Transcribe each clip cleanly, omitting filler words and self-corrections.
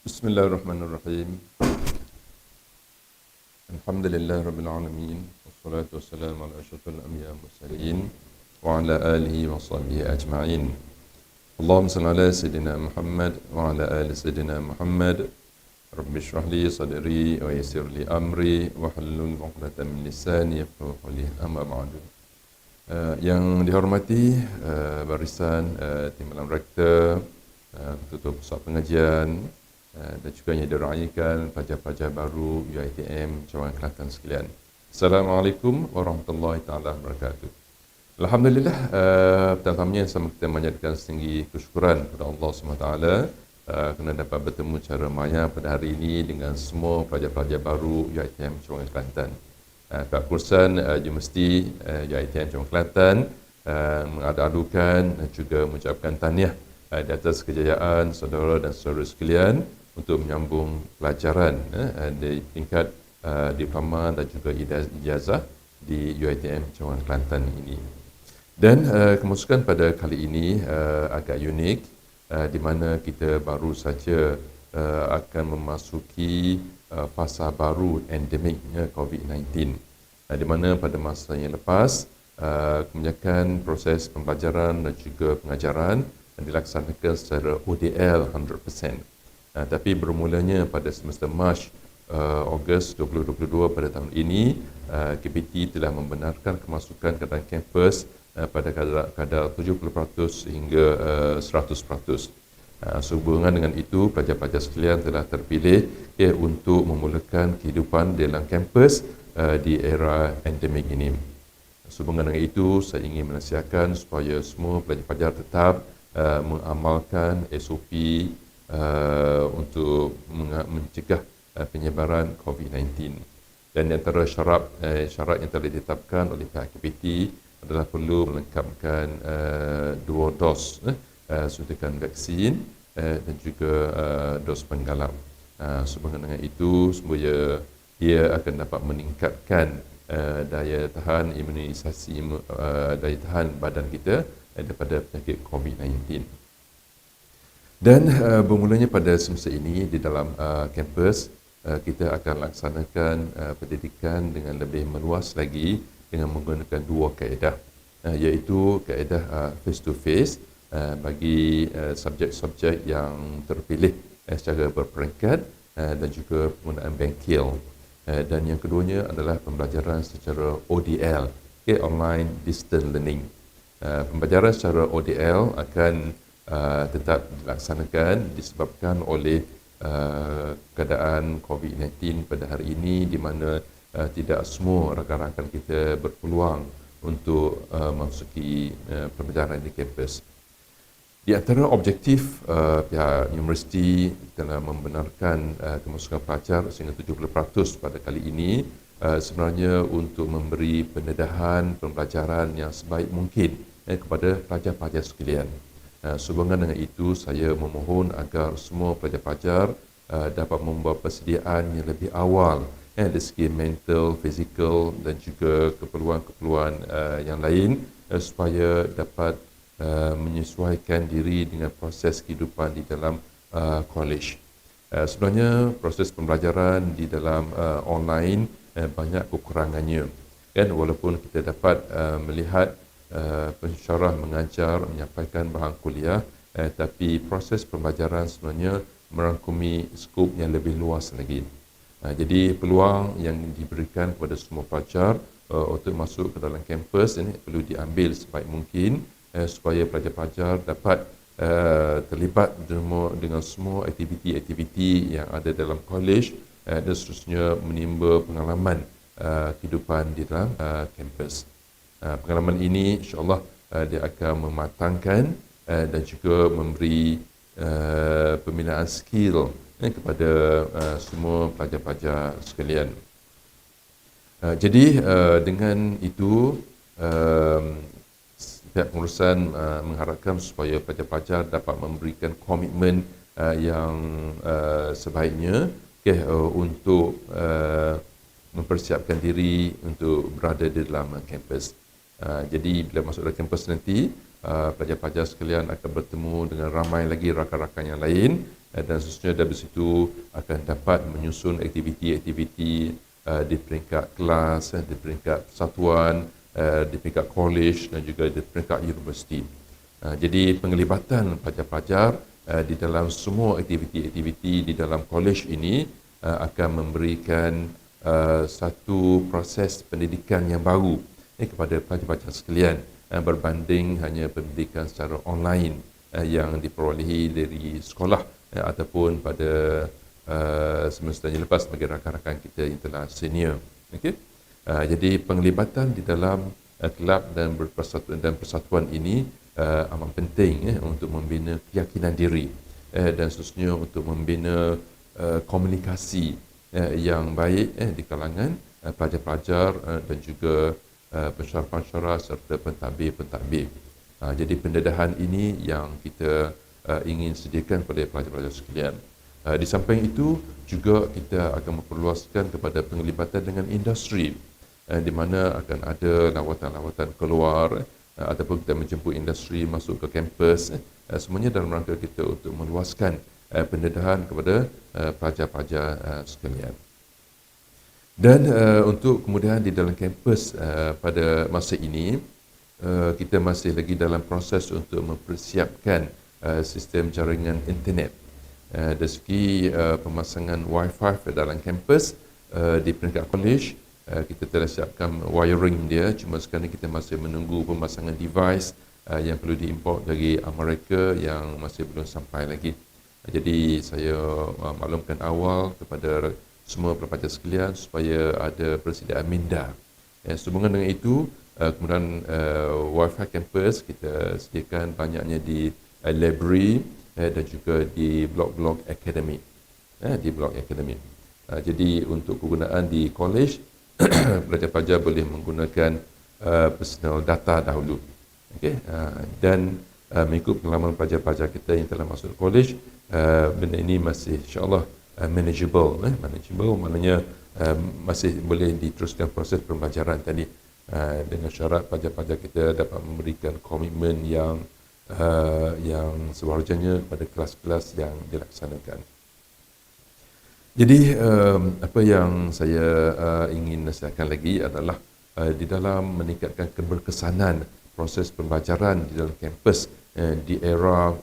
Bismillahirrahmanirrahim. Alhamdulillah rabbil alamin. Wassalatu wassalamu ala asyrafil anbiya'i wal mursalin wa ala alihi wa sahbihi ajma'in. Allahumma salli ala sayidina Muhammad wa ala ali sayidina Muhammad. Rabbi shrah li sadri wa yassir li amri wa hlul 'uqdatam min lisani yafqahu qawli. Amma ba'du. Yang dihormati barisan timbalan rektor, ketua pusat pengajian, dan juga yang diraihkan pelajar-pelajar baru UiTM Cawangan Kelantan sekalian. Assalamualaikum warahmatullahi taala wabarakatuh. Alhamdulillah, pertama-tamanya sama kita menyatakan setinggi kesyukuran kepada Allah SWT kerana dapat bertemu secara maya pada hari ini dengan semua pelajar-pelajar baru UiTM Cawangan Kelantan. Pihak kursan Universiti UiTM Cawangan Kelantan mengadu-adukan dan juga mengucapkan tahniah di atas kejayaan saudara dan saudara sekalian untuk menyambung pelajaran di tingkat diploma dan juga ijazah di UiTM Cawangan Kelantan ini. Dan kemasukan pada kali ini agak unik, di mana kita baru saja akan memasuki fasa baru endemik COVID-19, di mana pada masa yang lepas kebanyakan proses pembelajaran dan juga pengajaran dilaksanakan secara ODL 100%. Tapi bermulanya pada semester Mac, Ogos 2022 pada tahun ini, KPT telah membenarkan kemasukan ke dalam kampus pada kadar 70% hingga 100%. Sehubungan dengan itu, pelajar-pelajar sekalian telah terpilih untuk memulakan kehidupan dalam kampus di era endemik ini. Sehubungan dengan itu, saya ingin menasihatkan supaya semua pelajar-pelajar tetap mengamalkan SOP untuk mencegah penyebaran COVID-19. Dan antara syarat yang telah ditetapkan oleh pihak KPT adalah perlu melengkapkan 2 dos suntikan vaksin dan juga dos penggalap. Sehubungan dengan itu, supaya ia akan dapat meningkatkan daya tahan imunisasi, daya tahan badan kita daripada penyakit COVID-19. Dan bermulanya pada semester ini di dalam kampus, kita akan laksanakan pendidikan dengan lebih meluas lagi dengan menggunakan 2 kaedah, iaitu kaedah face to face bagi subjek-subjek yang terpilih secara berperingkat dan juga penggunaan bengkel. Dan yang keduanya adalah pembelajaran secara ODL, online distance learning. Pembelajaran secara ODL akan tetap dilaksanakan disebabkan oleh keadaan COVID-19 pada hari ini, di mana tidak semua rakan-rakan kita berpeluang untuk memasuki pembelajaran di kampus. Di antara objektif pihak universiti telah membenarkan kemasukan pelajar sehingga 70% pada kali ini, sebenarnya untuk memberi pendedahan pembelajaran yang sebaik mungkin kepada pelajar-pelajar sekalian. Sehubungan dengan itu, saya memohon agar semua pelajar-pelajar dapat membuat persediaan yang lebih awal dari segi mental, fizikal dan juga keperluan-keperluan yang lain supaya dapat menyesuaikan diri dengan proses kehidupan di dalam college. Sebenarnya proses pembelajaran di dalam online banyak kekurangannya, kan, walaupun kita dapat melihat pensyarah mengajar menyampaikan bahan kuliah, tapi proses pembelajaran sebenarnya merangkumi skop yang lebih luas lagi. Jadi peluang yang diberikan kepada semua pelajar untuk masuk ke dalam kampus ini perlu diambil sebaik mungkin supaya pelajar-pelajar dapat terlibat dengan semua aktiviti-aktiviti yang ada dalam college dan seterusnya menimba pengalaman kehidupan di dalam kampus. Pengalaman ini insya-Allah dia akan mematangkan dan juga memberi pembinaan skill kepada semua pelajar-pelajar sekalian. Jadi dengan itu, pihak pengurusan mengharapkan supaya pelajar-pelajar dapat memberikan komitmen yang sebaiknya untuk mempersiapkan diri untuk berada di dalam kampus. Jadi bila masuk dalam kampus nanti, pelajar-pelajar sekalian akan bertemu dengan ramai lagi rakan-rakan yang lain dan seterusnya. Dari situ akan dapat menyusun aktiviti-aktiviti di peringkat kelas, di peringkat persatuan, di peringkat college dan juga di peringkat universiti. Jadi penglibatan pelajar-pelajar di dalam semua aktiviti-aktiviti di dalam college ini akan memberikan satu proses pendidikan yang baru kepada pelajar-pelajar sekalian berbanding hanya pendidikan secara online yang diperolehi dari sekolah ataupun pada semester yang lepas bagi rakan-rakan kita yang telah senior. Okay? Jadi penglibatan di dalam kelab dan persatuan ini amat penting untuk membina keyakinan diri dan seterusnya untuk membina komunikasi yang baik di kalangan pelajar-pelajar dan juga pensyarah-pensyarah serta pentadbir-pentadbir. Jadi pendedahan ini yang kita ingin sediakan kepada pelajar-pelajar sekalian. Di samping itu juga kita akan memperluaskan kepada penglibatan dengan industri di mana akan ada lawatan-lawatan keluar ataupun kita menjemput industri masuk ke kampus, semuanya dalam rangka kita untuk meluaskan pendedahan kepada pelajar-pelajar sekalian. Dan untuk kemudian di dalam kampus pada masa ini, kita masih lagi dalam proses untuk mempersiapkan sistem jaringan internet. Dari segi pemasangan Wi-Fi dalam kampus di peringkat college, kita telah siapkan wiring dia, cuma sekarang kita masih menunggu pemasangan device yang perlu diimport dari Amerika yang masih belum sampai lagi. Jadi saya maklumkan awal kepada semua pelajar sekalian supaya ada persediaan minda. Sehubungan dengan itu, kemudian Wi-Fi campus kita sediakan banyaknya di library dan juga di blok-blok akademik. Di blok akademik. Jadi untuk kegunaan di college, pelajar-pelajar boleh menggunakan personal data dahulu. Okay? Dan mengikut pengalaman pelajar-pelajar kita yang telah masuk college, benda ini masih insyaAllah manageable. Manageable maknanya masih boleh diteruskan proses pembelajaran tadi dengan syarat pelajar-pelajar kita dapat memberikan komitmen yang sewajarnya pada kelas-kelas yang dilaksanakan. Jadi apa yang saya ingin nasihatkan lagi adalah di dalam meningkatkan keberkesanan proses pembelajaran di dalam kampus di era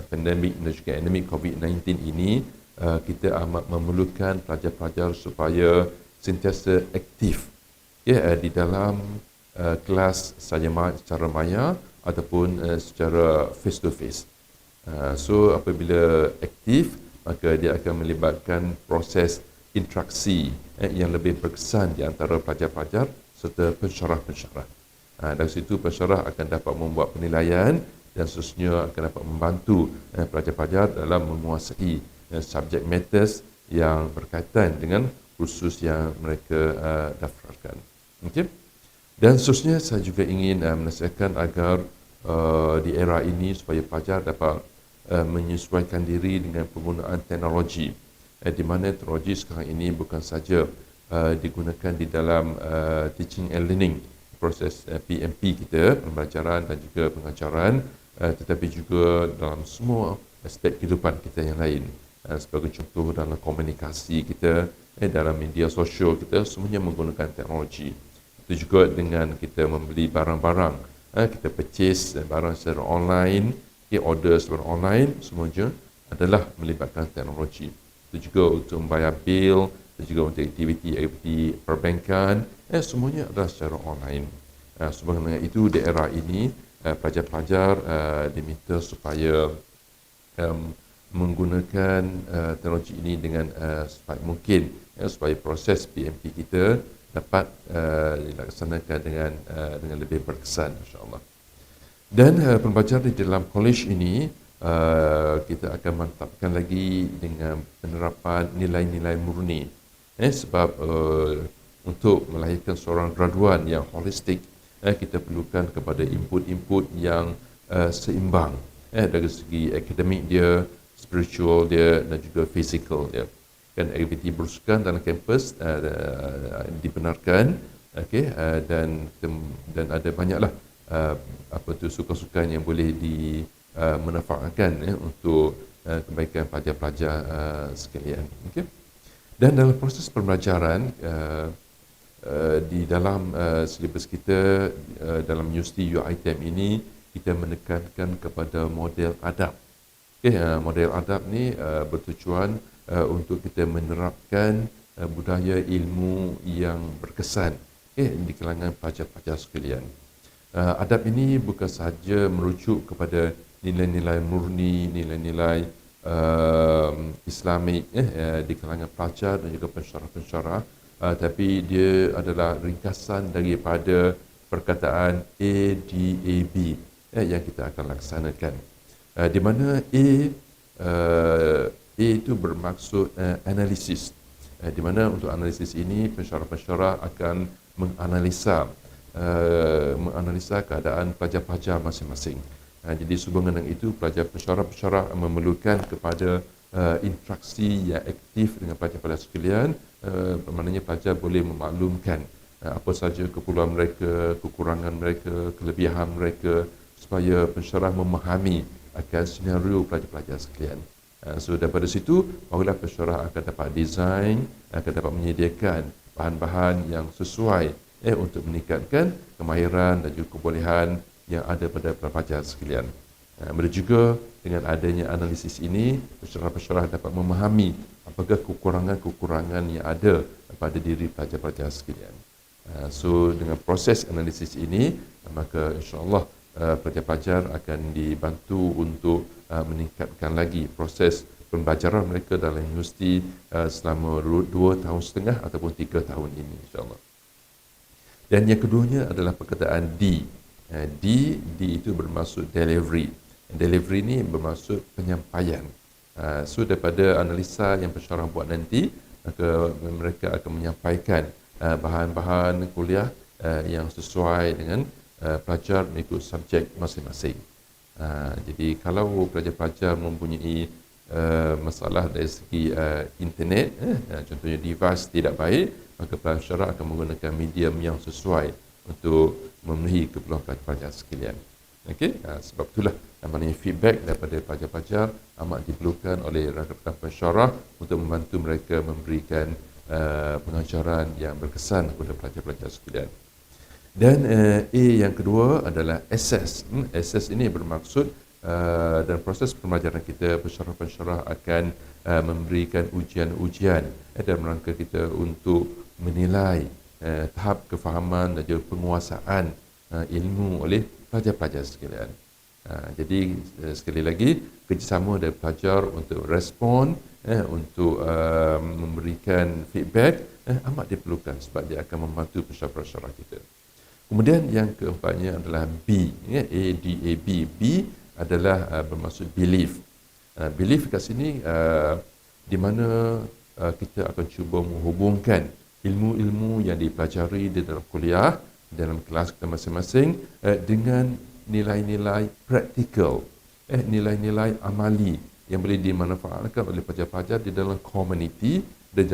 pandemik dan juga endemik COVID-19 ini, kita amat memerlukan pelajar-pelajar supaya sentiasa aktif di dalam kelas secara maya ataupun secara face to face. So apabila aktif, maka dia akan melibatkan proses interaksi yang lebih berkesan di antara pelajar-pelajar serta pensyarah-pensyarah. Dari situ pensyarah akan dapat membuat penilaian dan seterusnya akan dapat membantu pelajar-pelajar dalam menguasai subject matters yang berkaitan dengan kursus yang mereka daftarkan. Okay? Dan seterusnya saya juga ingin menasihatkan agar di era ini supaya pelajar dapat menyesuaikan diri dengan penggunaan teknologi, di mana teknologi sekarang ini bukan saja digunakan di dalam teaching and learning, proses PMP kita, pembelajaran dan juga pengajaran, tetapi juga dalam semua aspek kehidupan kita yang lain. Sebagai contoh dalam komunikasi kita, dalam media sosial kita, semuanya menggunakan teknologi. Itu juga dengan kita membeli barang-barang, kita purchase barang secara online, order secara online, semuanya adalah melibatkan teknologi. Itu juga untuk membayar bil, dan juga untuk aktiviti perbankan, semuanya adalah secara online. Sebenarnya itu di era ini, pelajar-pelajar diminta supaya menggunakan teknologi ini dengan sebaik mungkin, supaya proses PMP kita dapat dilaksanakan dengan lebih berkesan, insyaAllah. Dan pembelajaran di dalam college ini, kita akan mantapkan lagi dengan penerapan nilai-nilai murni. Sebab untuk melahirkan seorang graduan yang holistik, kita perlukan kepada input-input yang seimbang dari segi akademik dia, spiritual dia dan juga fizikal dia. Kan aktiviti bersukan dalam kampus dibenarkan, dan ada banyaklah sukan-sukan yang boleh dimanfaatkan untuk kebaikan pelajar-pelajar sekalian. Okay? Dan dalam proses pembelajaran di dalam silibus kita dalam universiti UiTM ini, kita menekankan kepada model adab. Okay, model adab ni bertujuan untuk kita menerapkan budaya ilmu yang berkesan di kalangan pelajar-pelajar sekalian. Adab ini bukan sahaja merujuk kepada nilai-nilai murni, nilai-nilai Islamik di kalangan pelajar dan juga pensyarah-pensyarah, tapi dia adalah ringkasan daripada perkataan ADAB yang kita akan laksanakan. Di mana A itu bermaksud analisis. Di mana untuk analisis ini pensyarah-pensyarah akan menganalisa keadaan pelajar-pelajar masing-masing. Jadi sehubungan dengan itu, pelajar pensyarah-pensyarah memerlukan kepada interaksi yang aktif dengan pelajar-pelajar sekalian. Maknanya pelajar boleh memaklumkan apa sahaja keperluan mereka, kekurangan mereka, kelebihan mereka, supaya pensyarah memahami akan senario pelajar-pelajar sekalian. So daripada situ, barulah pensyarah akan dapat design, akan dapat menyediakan bahan-bahan yang sesuai untuk meningkatkan kemahiran dan juga kebolehan yang ada pada pelajar sekalian. Juga dengan adanya analisis ini, pensyarah-pensyarah dapat memahami apakah kekurangan-kekurangan yang ada pada diri pelajar-pelajar sekalian. So dengan proses analisis ini, maka insya-Allah pelajar-pelajar akan dibantu untuk meningkatkan lagi proses pembelajaran mereka dalam universiti selama 2 tahun setengah ataupun 3 tahun ini, insya-Allah. Dan yang keduanya adalah perkataan D. D itu bermaksud delivery. Delivery ni bermaksud penyampaian. So daripada analisa yang pensyarah buat nanti, maka mereka akan menyampaikan bahan-bahan kuliah yang sesuai dengan pelajar mengikut subjek masing-masing. Jadi kalau pelajar-pelajar mempunyai masalah dari segi internet, contohnya device tidak baik, maka pensyarah akan menggunakan medium yang sesuai untuk memenuhi keperluan pelajar-pelajar sekalian. Okey, sebab itulah namanya feedback daripada pelajar-pelajar amat diperlukan oleh rakan-rakan pensyarah untuk membantu mereka memberikan pengajaran yang berkesan kepada pelajar-pelajar sekalian. Dan A yang kedua adalah assess. Assess ini bermaksud dalam proses pembelajaran kita, pensyarah-pensyarah akan memberikan ujian-ujian dalam rangka kita untuk menilai tahap kefahaman dan juga penguasaan ilmu oleh pelajar-pelajar sekalian. Jadi sekali lagi, kerjasama dari pelajar untuk respon, untuk memberikan feedback amat diperlukan sebab dia akan membantu pensyarah-pensyarah kita. Kemudian yang keempatnya adalah B, A-D-A-B. B adalah bermaksud belief. Belief kat sini di mana kita akan cuba menghubungkan ilmu-ilmu yang dipelajari di dalam kuliah, dalam kelas kita masing-masing dengan nilai-nilai praktikal, nilai-nilai amali yang boleh dimanfaatkan oleh pelajar-pelajar di dalam komuniti, dan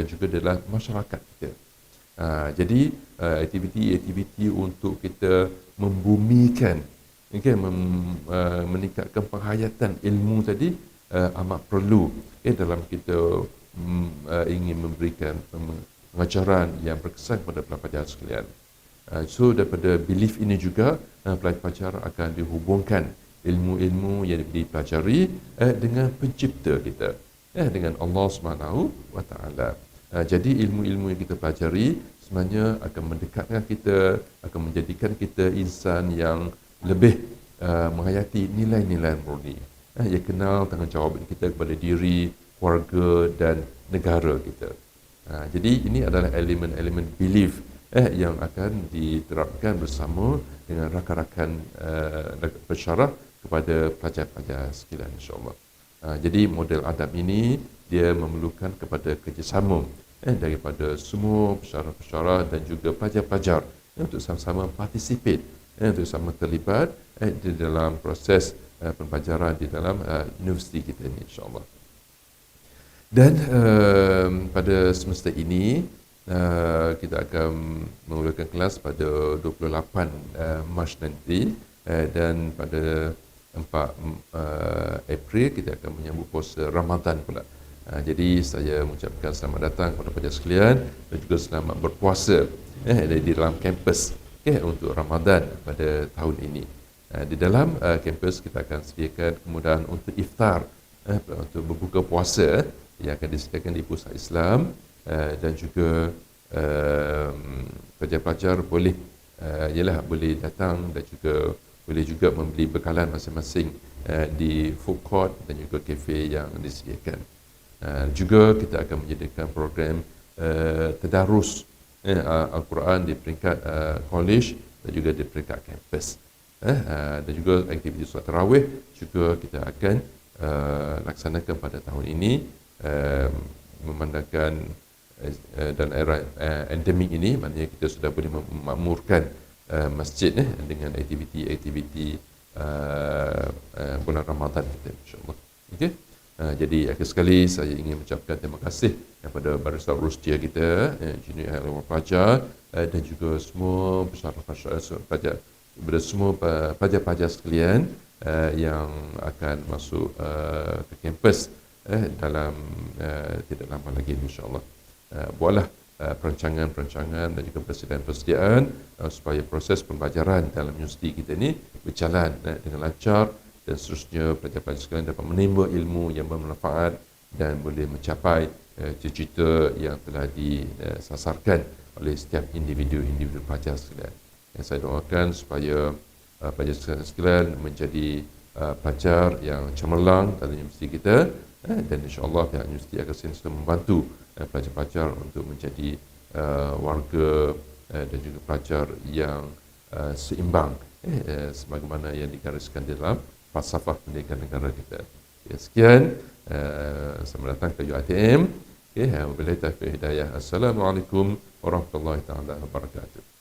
juga dalam masyarakat kita. Jadi aktiviti-aktiviti untuk kita membumikan, meningkatkan penghayatan ilmu tadi amat perlu dalam kita ingin memberikan pengajaran yang berkesan kepada pelajar sekalian. So daripada belief ini juga pelajar akan dihubungkan ilmu-ilmu yang dipelajari dengan pencipta kita, dengan Allah SWT. Jadi ilmu-ilmu yang kita pelajari sebenarnya akan mendekatkan kita, akan menjadikan kita insan yang lebih menghayati nilai-nilai murni. Ia kenal tanggungjawab kita kepada diri, keluarga dan negara kita. Jadi ini adalah elemen-elemen belief yang akan diterapkan bersama dengan rakan-rakan pensyarah kepada pelajar-pelajar sekalian, insya-Allah. Jadi model adab ini dia memerlukan kepada kerjasama daripada semua pensyarah-pensyarah dan juga pelajar-pelajar untuk sama-sama participate, untuk sama terlibat di dalam proses pembelajaran di dalam universiti kita ini, insya-Allah. Dan pada semester ini kita akan memulakan kelas pada 28 Mac nanti, dan pada April kita akan menyambut puasa Ramadan pula. Jadi saya mengucapkan selamat datang kepada pelajar sekalian dan juga selamat berpuasa di dalam kampus untuk Ramadan pada tahun ini. Di dalam kampus kita akan sediakan kemudahan untuk iftar, untuk berbuka puasa yang akan disediakan di pusat Islam, dan juga pelajar-pelajar boleh boleh datang dan juga boleh juga membeli bekalan masing-masing di food court dan juga kafe yang disediakan. Juga kita akan menyediakan program tadarus Al-Quran di peringkat college dan juga di peringkat kampus. Dan juga aktiviti solat tarawih juga kita akan laksanakan pada tahun ini, memandangkan dan era endemik ini, maknanya kita sudah boleh memakmurkan masjid dengan aktiviti-aktiviti bulan Ramadan kita, insya-Allah. Okey. Jadi akhir sekali saya ingin mengucapkan terima kasih kepada Barisan Rustia kita, Engineer Hairul Fajar, dan juga semua semua pelajar-pelajar sekalian yang akan masuk ke kampus dalam tidak lama lagi, insya-Allah. Buatlah perancangan-perancangan dan juga persediaan supaya proses pembelajaran dalam universiti kita ini berjalan dengan lancar dan seterusnya pelajar-pelajar sekalian dapat menimba ilmu yang bermanfaat dan boleh mencapai cita-cita yang telah disasarkan oleh setiap individu pelajar sekalian. Yang saya doakan supaya pelajar sekalian menjadi pelajar yang cemerlang dalam universiti kita, dan insya-Allah pihak universiti akan sentiasa membantu pelajar-pelajar untuk menjadi warga dan juga pelajar yang seimbang, sebagaimana yang digariskan dalam falsafah pendidikan negara kita. Sekian, selamat datang ke UiTM. Wabillahi taufiq hidayah. Assalamualaikum warahmatullahi taala wabarakatuh.